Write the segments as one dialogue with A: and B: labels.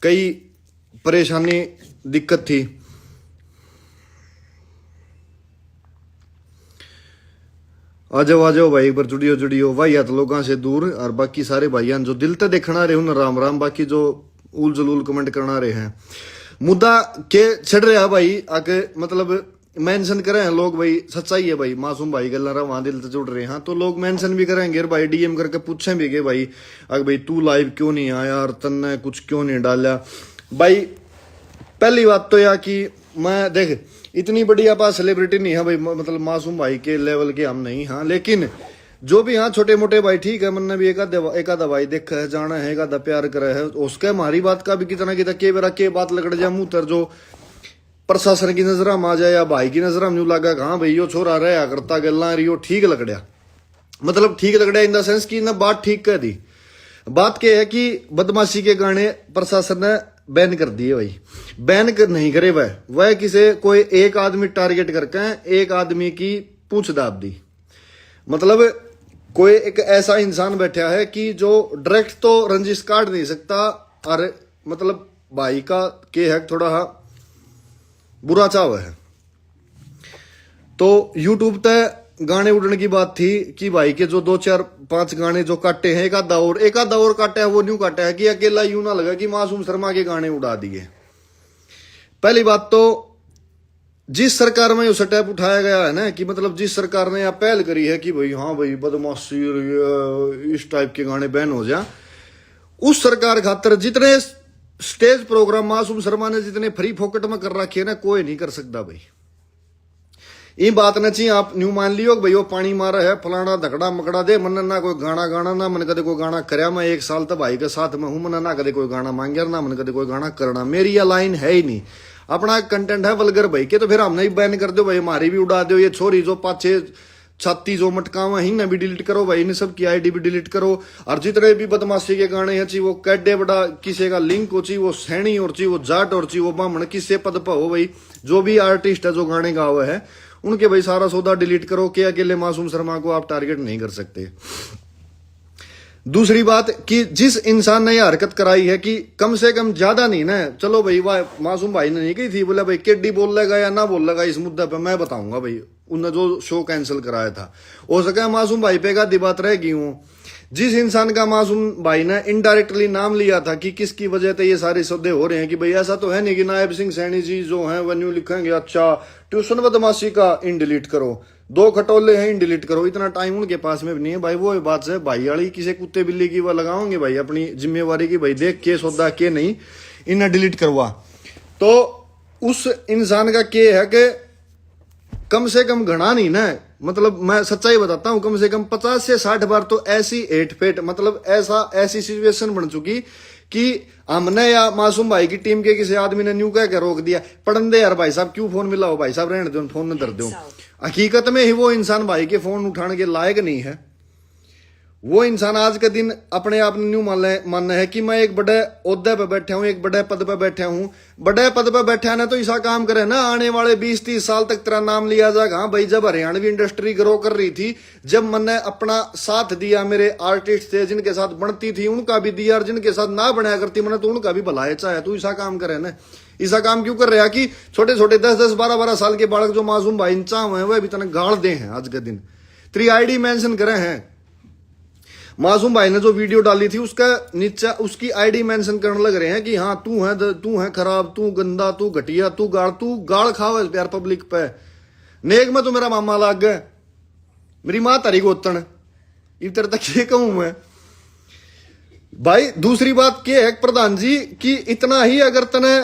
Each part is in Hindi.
A: कई परेशानी दिक्कत थी। आ जाओ भाई, एक बार जुड़ियो भाई या तो लोगों से दूर, और बाकी सारे भाइयान जो दिल तक देखना रहे हूं राम राम, बाकी जो उल जलूल कमेंट करना रहे हैं। मुद्दा के छड़ रहा भाई आके, मतलब मेंशन करे हैं लोग भाई, सच्चाई है भाई, मासूम भाई गल रहा वहां दिल से जुड़ रहे हैं तो लोग मेंशन भी करेंगे भाई, डीएम करके पूछे भी गए भाई अगर भाई तू लाइव क्यों नहीं आया और तन्ने कुछ क्यों नहीं डाला भाई। पहली बात तो यार कि मैं देख इतनी बड़ी आप सेलिब्रिटी नहीं है भाई, मतलब मासूम भाई के लेवल के हम नहीं, हाँ लेकिन जो भी हाँ छोटे मोटे भाई ठीक है, मन ने भी एक आधा भाई देखा है, जाना है, एक आधा प्यार करा है, उसके हमारी बात का भी कितना के बेरा के बात लगड़ जाए मुंह तर, जो प्रशासन की नजर में आ जाए या भाई की नजर में लगा हाँ भाई यो छोरा रहा करता गल्ला रियो ठीक लगड़िया, मतलब ठीक लगड़िया इन द सेंस की ना बात ठीक कह दी। बात क्या है कि बदमाशी के गाने प्रशासन ने बैन कर दिए भाई, बैन कर नहीं करे वह किसे कोई एक आदमी टारगेट करके एक आदमी की पूछ दाब दी, मतलब कोई एक ऐसा इंसान बैठा है कि जो डायरेक्ट तो रंजिश काट नहीं सकता, और मतलब भाई का के है थोड़ा बुरा चाव है। तो यूट्यूब पे गाने उड़ने की बात थी कि भाई के जो 2-4-5 गाने जो काटे हैं, एक आधा और काटा है, वो न्यू काटा है कि अकेला यूं ना लगा कि मासूम शर्मा के गाने उड़ा दिए। पहली बात तो जिस सरकार में ये स्टेप उठाया गया है ना कि मतलब जिस सरकार ने यह पहल करी है कि भाई हाँ भाई बदमाशी इस टाइप के गाने बैन हो जाए, उस सरकार खातर जितने स्टेज प्रोग्राम मासूम शर्मा ने जितने फ्री फोकट में कर रखे ना, कोई नहीं कर सकता भाई। ये बात न चाहिए आप न्यू मान लियो भाई वो पानी मारा है फलाना धकड़ा मकड़ा दे, मन ना कोई गाना गाना ना मन कदे कोई गाना करया, मैं 1 साल तक भाई के साथ में हूं, मन ना कदे कोई गाना मांगया ना मन कदे कोई गाना करना, मेरी यह लाइन है ही नहीं। अपना कंटेंट है वल्गर भाई के, तो फिर हमने ही बैन कर दो भाई, हमारी भी उड़ा दो, ये छोरी जो पाछे छाती जो मटकावा ही ना भी डिलीट करो भाई, इन सब की आईडी भी डिलीट करो, और जितने भी बदमाशी के गाने हैं ची वो कैडे बड़ा किसी का लिंक हो ची वो सैनी और ची वो जाट और ची वो बामण किससे पद पर हो भाई, जो भी आर्टिस्ट है जो गाने गा हुआ है उनके भाई सारा सौदा डिलीट करो, के अकेले मासूम शर्मा को आप टारगेट नहीं कर सकते। दूसरी बात कि जिस इंसान ने यह हरकत कराई है कि कम से कम ज्यादा नहीं ना, चलो भाई वाह मासूम भाई ने नहीं कही थी, बोला भाई केडी बोल लेगा या ना बोल लेगा इस मुद्दे पे मैं बताऊंगा भाई, उन्होंने जो शो कैंसिल कराया था हो सका मासूम भाई पे का दिबात रह गई हूं। जिस इंसान का मासूम भाई ने इनडायरेक्टली नाम लिया था कि किसकी वजह से ये सारे सौदे हो रहे हैं, कि भाई ऐसा तो है नहीं कि नायब सिंह सैनी जी जो है वह न्यू लिखेंगे अच्छा ट्यूशन बदमाशी का इन डिलीट करो, 2 खटोले हैं इन डिलीट करो, इतना टाइम उनके पास में भी नहीं है भाई। वो बात से भाई वाली किसी कुत्ते बिल्ली की वह लगाओगे भाई अपनी जिम्मेवारी की, भाई देख के सौदा के नहीं इन्हें डिलीट करवा। तो उस इंसान का के है कि कम से कम घना नहीं ना, मतलब मैं सच्चाई बताता हूं, कम से कम 50 से 60 बार तो ऐसी एट फेट, मतलब ऐसी सिचुएशन बन चुकी कि हमने या मासूम भाई की टीम के किसी आदमी ने न्यू कह के रोक दिया, पढ़न दे यार भाई साहब क्यों फोन मिला हो भाई साहब रहने दो फोन न दर दो। हकीकत में ही वो इंसान भाई के फोन उठाने के लायक नहीं है। वो इंसान आज के दिन अपने आप न्यू मानना है कि मैं एक बड़े ओहदे पे बैठा हूं, एक बड़े पद पे बैठा हूं, बड़े पद पे बैठा है ना तो ऐसा काम करे ना आने वाले 20-30 साल तक तेरा नाम लिया जाएगा। हाँ भाई जब हरियाणवी इंडस्ट्री ग्रो कर रही थी, जब मैंने अपना साथ दिया, मेरे आर्टिस्ट थे जिनके साथ बनती थी उनका भी दिया, और जिनके साथ ना बनाया करती मैंने तो उनका भी भलाया चाहे, तू ऐसा काम करे ना, ऐसा काम क्यों कर रहा है कि छोटे छोटे 10-10 12-12 साल के बालक जो मासूम भाई इंचा हुए हैं वह भी तना गाड़ दे हैं। आज के दिन तेरी आईडी मेंशन करे हैं, मासूम भाई ने जो वीडियो डाली थी उसका नीचे उसकी आईडी मेंशन करने लग रहे हैं कि हाँ तू है खराब, तू गंदा, तू घटिया, तू गाड़ खाओ यार पब्लिक पे, नेक में तो मेरा मामा लाग गए, मेरी माँ तारी गोतन, इधर तक ये कहूं मैं भाई। दूसरी बात क्या है प्रधान जी कि इतना ही अगर तने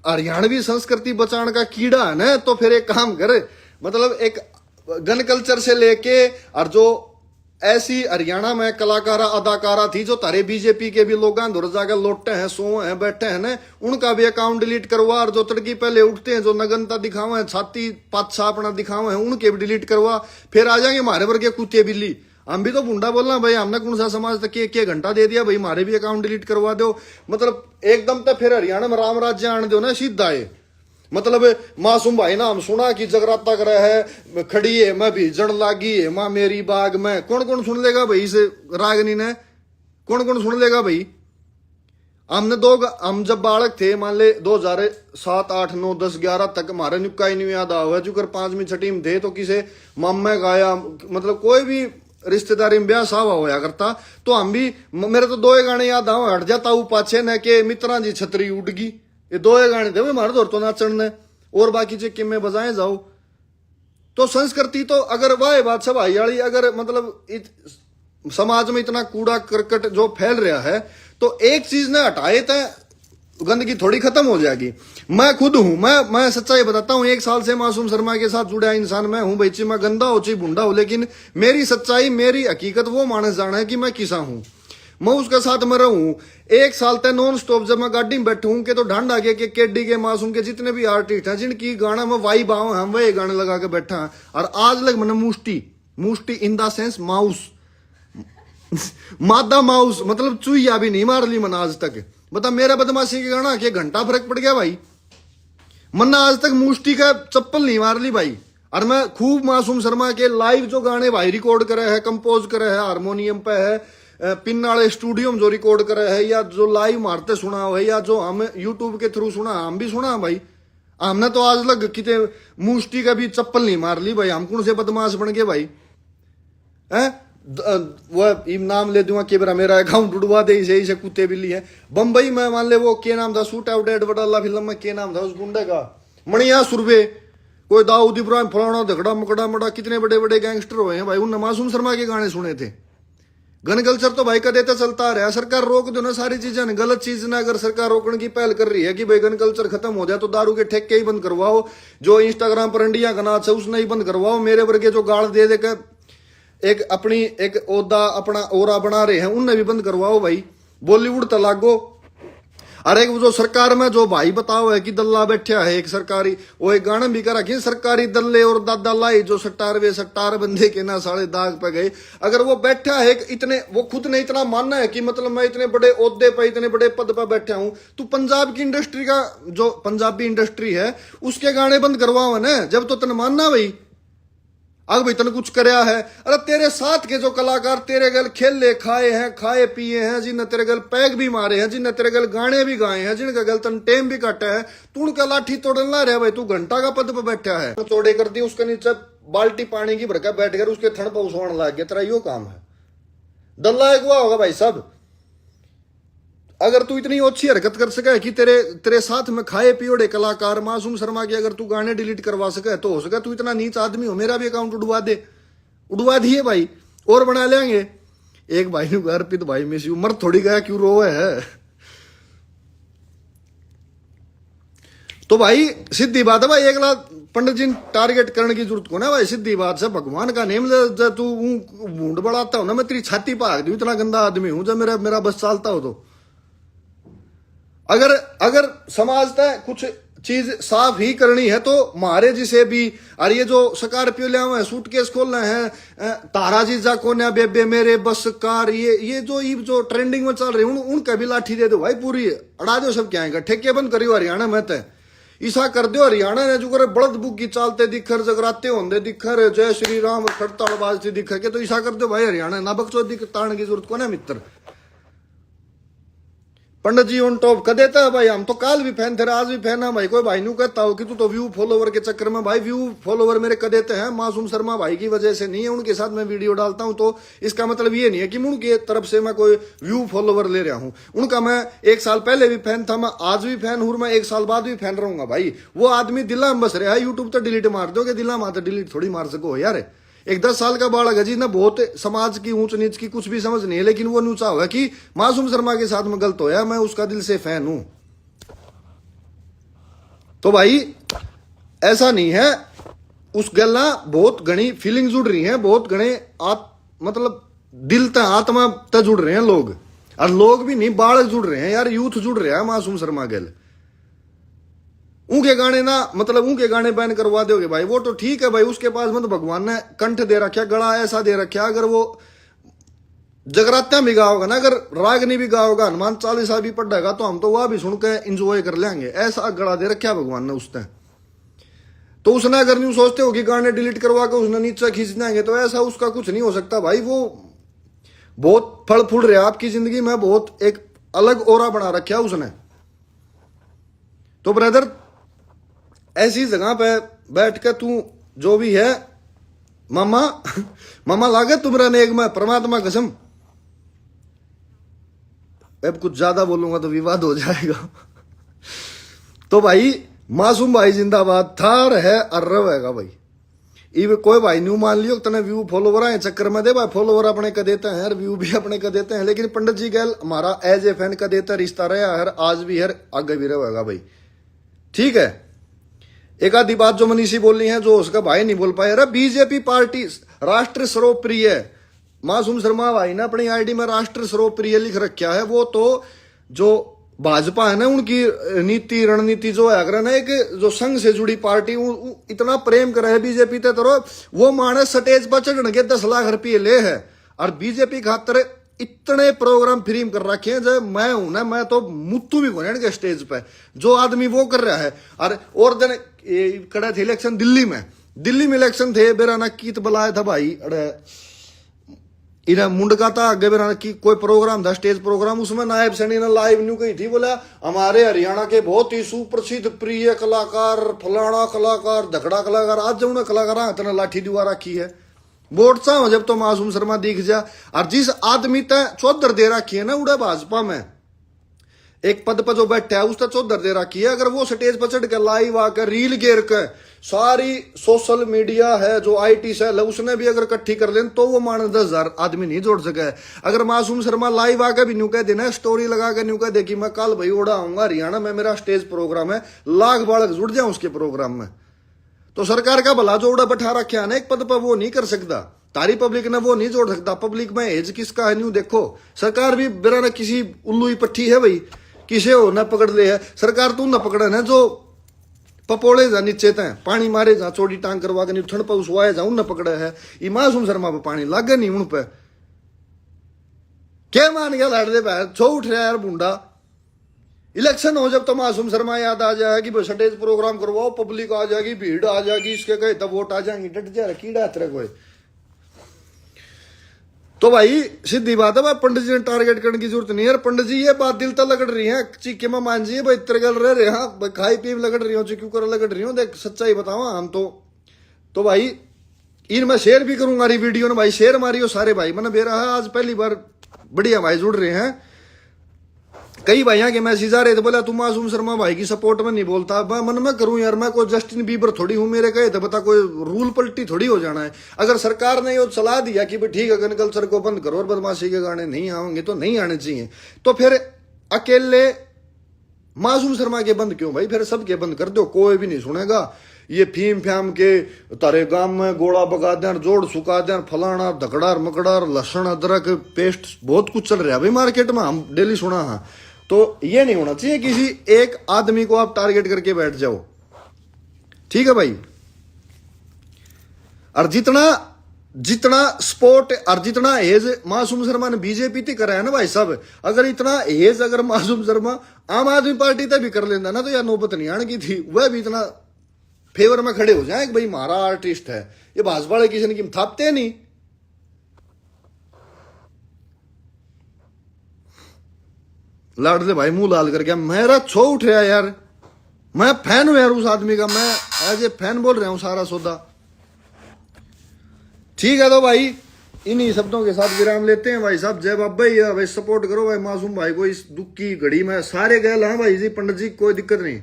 A: हरियाणवी संस्कृति बचाने का कीड़ा है ना तो फिर एक काम कर, मतलब एक गन कल्चर से लेके और जो ऐसी हरियाणा में कलाकारा अदाकारा थी जो तारे बीजेपी के भी लोग धुर जाकर लौटे हैं, सो हैं, बैठे हैं ना, उनका भी अकाउंट डिलीट करवा, और जो तड़की पहले उठते हैं जो नगनता दिखावे हैं, छाती पाछा अपना दिखावे हैं, उनके भी डिलीट करवा। फिर आ जाएंगे हमारे वर्ग के कुत्ते बिल्ली, हम भी तो भूडा बोलना भाई, हमने कौन सा समाज तक के घंटा दे दिया भाई, हमारे भी अकाउंट डिलीट करवा दो, मतलब एकदम तो फिर हरियाणा में राम राज्य आने दो ना सीधा है। मतलब मासूम भाई ना हम सुना कि जगराता कर है खड़ी है मैं भी जड़ लागी है माँ मेरी बाग में, कौन कौन सुन लेगा भाई इस रागनी ने, कौन कौन सुन लेगा भाई। हमने हम जब बालक थे, मान ले 2007 8 9 10 11 तक हमारे नुक्का ही नहीं याद हुआ चुकर 5वीं 6वीं में थे, तो किसे मामा गाया, मतलब कोई भी रिश्तेदारी में ब्याह सावा होया करता, तो हम भी, मेरे तो 2 गाने याद आओ, हट जाता हूँ पाछे न के मित्रा जी छतरी उड़गी, ये 2 गाने थे हमारे दौर तो नाचन ने, और बाकी चे किम में बजाए जाओ। तो संस्कृति तो अगर वाह बात सब आई वाली, अगर मतलब समाज में इतना कूड़ा करकट जो फैल रहा है, तो एक चीज ने हटाए तो गंदगी थोड़ी खत्म हो जाएगी। मैं खुद हूं, मैं सच्चाई बताता हूं, 1 साल से मासूम शर्मा के साथ जुड़ा इंसान मैं हूं भाई, ची मैं गंदा हो ची भूंडा हो, लेकिन मेरी सच्चाई मेरी हकीकत वो मानस जाना है कि मैं किसा हूं, मैं उसके साथ में रहूं। 1 साल तक नॉन स्टॉप जब मैं गाड़ी में बैठूं के तो ढंड आगे के केडी के मासूम के जितने भी आर्टिस्ट हैं जिनकी गाना में वाई बाव हम वही गाने लगा के बैठा है, और आज लग मैंने मुष्टि इन द सेंस माउस मादा माउस, मतलब चुईया भी नहीं मार ली मन आज तक। बता मेरा बदमाशी के गाना के घंटा फर्क पड़ गया भाई, मन्ना आज तक मुष्टि का चप्पल नहीं मार ली भाई। और मैं खूब मासूम शर्मा के लाइव जो गाने भाई रिकॉर्ड करे है, कंपोज करे है, हारमोनियम पे है, पिन वाले स्टूडियो में जो रिकॉर्ड करे है, या जो लाइव मारते सुना हो, या जो हम यूट्यूब के थ्रू सुना, हम भी सुना भाई। हमने तो आज लग किते मुष्टि का भी चप्पल नहीं मार ली भाई, हम कौन से बदमाश बन गए भाई है। वो नाम ले दूंगा कि मेरा अकाउंट उड़वा दे, इसे कुत्ते बिल्ली है। बम्बई में मान ले वो के नाम था, shoot out at Batala film में के नाम था उस गुंडे का, मणिया सुरभे, कोई दाऊद इब्राहिम फलाना झगड़ा मकड़ा मड़ा, कितने बड़े बड़े गैंगस्टर हुए हैं भाई, उनने मासूम शर्मा के गाने सुने थे। गन कल्चर तो भाई कदे तो चलता रहा, सरकार रोक दो ना सारी चीजें, गलत चीज ना अगर सरकार रोकने की पहल कर रही है कि भाई गन कल्चर खत्म हो जाए, तो दारू के ठेके ही बंद करवाओ, जो इंस्टाग्राम पर इंडिया का नाच है उसने ही बंद करवाओ, मेरे वर्गे जो गाल दे देकर एक अपनी एक ओदा अपना ओरा बना रहे हैं उनने भी बंद करवाओ भाई। बॉलीवुड तो लागो। अरे एक जो सरकार में जो भाई बताओ है कि दल्ला बैठा है एक सरकारी, वो एक गाना भी करा कि सरकारी दल्ले और दादा लाई जो 60 बंदे के ना साले दाग पे गए। अगर वो बैठा है इतने, वो खुद ने इतना मानना है कि मतलब मैं इतने बड़े ओहदे पे इतने बड़े पद पे बैठा हूं, तो पंजाब की इंडस्ट्री का जो पंजाबी इंडस्ट्री है उसके गाने बंद करवाओ ना, जब तो तन मानना भाई अब भाई तने कुछ करया है। अरे तेरे साथ के जो कलाकार तेरे गल खेले खाए हैं, खाए पिए हैं, जिनने तेरे गल पैग भी मारे हैं, जिनने तेरे गल गाने भी गाए हैं, जिनका गल तन टेम भी काटा है, तू उनका लाठी तोड़ना रहा भाई, तू घंटा का पद पे बैठा है, चौड़े कर दी उसके नीचे बाल्टी पानी की भरकर बैठ कर उसके थन पर उसवाण लग गया, तेरा यो काम है। दल्ला एक हुआ होगा भाई साहब, अगर तू इतनी अच्छी हरकत कर सके कि तेरे साथ में खाए पियोड़े कलाकार मासूम शर्मा के अगर तू गाने डिलीट करवा सके, तो हो सके तू इतना नीच आदमी हो, मेरा भी अकाउंट उड़वा दे, उड़वा दिए भाई, और बना लेंगे। एक भाई ने अर्पित भाई मिस यू, मर थोड़ी गया क्यों रोवे है। तो भाई सीधी बात है भाई, एक लाख पंडित जी टारगेट करने की जरूरत को ना भाई, सीधी बात से भगवान का नेम तू भूड बढ़ाता हो ना, मैं तेरी छाती भाग दू, इतना गंदा आदमी हूं जब मेरा बस चालता हो। तो अगर समाज तक कुछ चीज साफ ही करनी है तो मारे जिसे भी, और ये जो स्कॉर्पियो ले हुए सूटकेस खोलना है, तारा जीजा कोन्या बेबे मेरे बस कार, ये जो ट्रेंडिंग में चल रही है उनका भी लाठी दे दो भाई, पूरी अड़ा दो सब क्या आएगा, ठेके बंद करियो हरियाणा में तय ईसा कर दो। हरियाणा ने जो करे बड़द बुग्गी चालते दिखर, जगराते होंगे दिखर, जय श्री राम खड़ताड़ बाजती दिखर के, तो ईसा कर दो भाई हरियाणा ना बकचोद ताड़ने की जरूरत को ना मित्र। पंडित जी ऑन टॉप कर देता है भाई, हम तो काल भी फैन थे आज भी फैन है भाई। कोई भाई नू कहता हो कि तू तो व्यू फॉलोवर के चक्कर में, भाई व्यू फॉलोवर मेरे कर देते हैं मासूम शर्मा भाई की वजह से नहीं है, उनके साथ मैं वीडियो डालता हूं, तो इसका मतलब ये नहीं है कि उनकी तरफ से मैं कोई व्यू फॉलोवर ले रहा हूं। उनका मैं 1 साल पहले भी फैन था, मैं आज भी फैन हूं, मैं 1 साल बाद भी फैन रहूंगा भाई। वो आदमी दिल्ला में बस रहा है, यूट्यूब तो डिलीट मार दोगे, दिल्ला में तो डिलीट थोड़ी मार सको यार। एक 10 साल का बालक है जी ना, बहुत समाज की ऊंच नीच की कुछ भी समझ नहीं है, लेकिन वो नीचा होगा कि मासूम शर्मा के साथ में गलत होया, मैं उसका दिल से फैन हूं। तो भाई ऐसा नहीं है, उस गल्ला बहुत घनी फीलिंग जुड़ रही है, बहुत घने मतलब दिल तक आत्मा तक जुड़ रहे हैं लोग, और लोग भी नहीं बालक जुड़ रहे हैं यार, यूथ जुड़ रहा है मासूम शर्मा गल। उनके गाने ना मतलब उनके गाने बैन करवा दोगे भाई, वो तो ठीक है भाई, उसके पास मतलब भगवान ने कंठ दे रखा, गला ऐसा दे रखा, अगर वो जगरात्या भी गाओगा ना, अगर रागनी भी गाओगा, हनुमान चालीसा भी पढ़ेगा, तो हम तो वह भी सुन के इंजॉय कर लेंगे, ऐसा गला दे रखा भगवान ने उसने। तो उसने अगर नहीं सोचते हो कि गाने डिलीट करवा के उसने नीचे खींच देंगे, तो ऐसा उसका कुछ नहीं हो सकता भाई। वो बहुत फल फूल रहा आपकी जिंदगी में, बहुत एक अलग ओरा बना रखा उसने। तो ब्रदर ऐसी जगह पे बैठ के तू जो भी है मामा मामा लागे तुमरा नेक में परमात्मा कसम। अब कुछ ज्यादा बोलूंगा तो विवाद हो जाएगा। तो भाई मासूम भाई जिंदाबाद, थार है अर्रव हैगा भाई। इवे कोई भाई न्यू मान लियो तने व्यू फॉलोवर आए चक्कर में दे भाई, फॉलोवर अपने का देते हैं और व्यू भी अपने का देते हैं, लेकिन पंडित जी गैल हमारा एज ए फैन का देता रिश्ता रहा है, आज भी है आगे भी रहेगा भाई। ठीक है, एक आधी बात जो मनीषी बोली है जो उसका भाई नहीं बोल पाया, अरे बीजेपी पार्टी राष्ट्र सर्वप्रिय है। मासूम शर्मा भाई ने अपनी आईडी में राष्ट्र सर्वप्रिय लिख रखा है। वो तो जो भाजपा है ना उनकी नीति रणनीति जो है अगर ना एक जो संघ से जुड़ी पार्टी इतना प्रेम करे है बीजेपी ते तरो वो माने स्टेज पर चढ़ने के 10 लाख रुपये ले है और बीजेपी खातर इतने प्रोग्राम फ्री कर रखे हैं। जब मैं हूं ना मैं तो मुत्तू भी कोने के स्टेज पे जो आदमी वो कर रहा है। और दिन कड़े थे इलेक्शन दिल्ली में इलेक्शन थे बेरा ना कीत बुलाया था भाई, अरे इन्हें मुंडका था आगे बेरा की कोई प्रोग्राम था स्टेज प्रोग्राम, उसमें नायब सैनी ने लाइव न्यू कही थी, बोला हमारे हरियाणा के बहुत ही सुप्रसिद्ध प्रिय कलाकार फलाना कलाकार धकड़ा कलाकार, आज जब उन्हें कलाकार इतना लाठी दुआ रखी है वोट सा जब तो मासूम शर्मा दिख जा। और जिस आदमी तय चौधर दे रखी है ना उड़ा भाजपा में एक पद पर जो बैठा है उसका चौधर दे रखी है, अगर वो स्टेज पर चढ़ के लाइव आकर रील घेर के सारी सोशल मीडिया है जो आईटी सेल है उसने भी अगर इकट्ठी कर लें तो वो मान 10,000 आदमी नहीं जोड़ सके। अगर मासूम शर्मा लाइव आकर भी न्यू कह देना स्टोरी लगा कर न्यू कह दे कि मैं कल भाई उड़ा आऊंगा हरियाणा में मेरा स्टेज प्रोग्राम है, लाख बालक जुड़ जाए उसके प्रोग्राम में, तो सरकार का भला जो उड़ा बैठा रखे है ना एक पद पर वो नहीं कर सकता, तारी पब्लिक ने वो नहीं जोड़ सकता। पब्लिक में एज किसका है न्यू देखो, सरकार भी बेरा ना किसी उल्लू ही पट्टी है भाई, किसे हो न पकड़ ले है सरकार, तू न पकड़े ना जो पपोड़े जा नीचे तय पानी मारे जा चोटी टांग करवा के ठंड पर उसवाए जा उन न पकड़े है। ई मासूम शर्मा पे पानी लागे नहीं उन पे क्या मान गया लड़ दे भाई छो उठ रहा यार बूंडा। इलेक्शन हो जब तो मासूम शर्मा याद आ जाएगी भाई स्टेज प्रोग्राम करवाओ पब्लिक आ जाएगी भीड़ आ जाएगी इसके कहे तब वोट आ जाएंगे, डट जा कीड़ा तेरे कोई। तो भाई सीधी बात है भाई पंडित जी ने टारगेट करने की जरूरत नहीं है। पंडित जी ये बात दिल तक लगड़ रही है चीखे में मान जी भाई इतने गल रहे हाँ खाई पी में लगड़ रही हो क्यों कर लगड़ रही हो, देख सच्चाई बताओ हम तो भाई इन मैं शेयर भी करूंगा री वीडियो ने भाई शेयर मारियो सारे भाई मैंने बेरा है आज पहली बार बढ़िया भाई जुड़ रहे हैं। कई भाइयों के मैसेज आ रहे थे बोला तुम मासूम शर्मा भाई की सपोर्ट में नहीं बोलता, मन में करूं यार मैं कोई जस्टिन बीबर थोड़ी हूं, मेरे कहे थे बता कोई रूल पलटी थोड़ी हो जाना है। अगर सरकार ने ये सलाह दिया कि भाई ठीक है गन कल्चर को बंद करो और बदमाशी के गाने नहीं आएंगे तो नहीं आने चाहिए, तो फिर अकेले मासूम शर्मा के बंद क्यों भाई, फिर सबके बंद कर दो कोई भी नहीं सुनेगा। ये फीम फ्याम के तारे गांव में गोड़ा बगा दें जोड़ सुखा दें फलाना धकड़ार मकड़ार लहसुन अदरक पेस्ट बहुत कुछ चल रहा है भाई मार्केट में, हम डेली सुना है। तो ये नहीं होना चाहिए किसी एक आदमी को आप टारगेट करके बैठ जाओ, ठीक है भाई। और जितना स्पोर्ट और जितना हेज मासूम शर्मा ने बीजेपी ते करा है ना भाई साहब, अगर इतना हेज अगर मासूम शर्मा आम आदमी पार्टी तक भी कर लेता ना तो यार नौबत नहीं आने की थी, वह भी इतना फेवर में खड़े हो जाए कि भाई हमारा आर्टिस्ट है। ये भाजपा वाले किसी ने की थापते नहीं, लाड़ दे भाई मुंह लाल कर गया मेरा छो उठ रहा यार, मैं फैन हूं यार उस आदमी का, मैं एज ए फैन बोल रहा हूं सारा सौदा। ठीक है तो भाई इन्हीं शब्दों के साथ विराम लेते हैं भाई साहब। जय बाबा भाई सपोर्ट करो भाई मासूम भाई को इस दुख की घड़ी में, सारे गए हैं भाई जी पंडित जी कोई दिक्कत नहीं।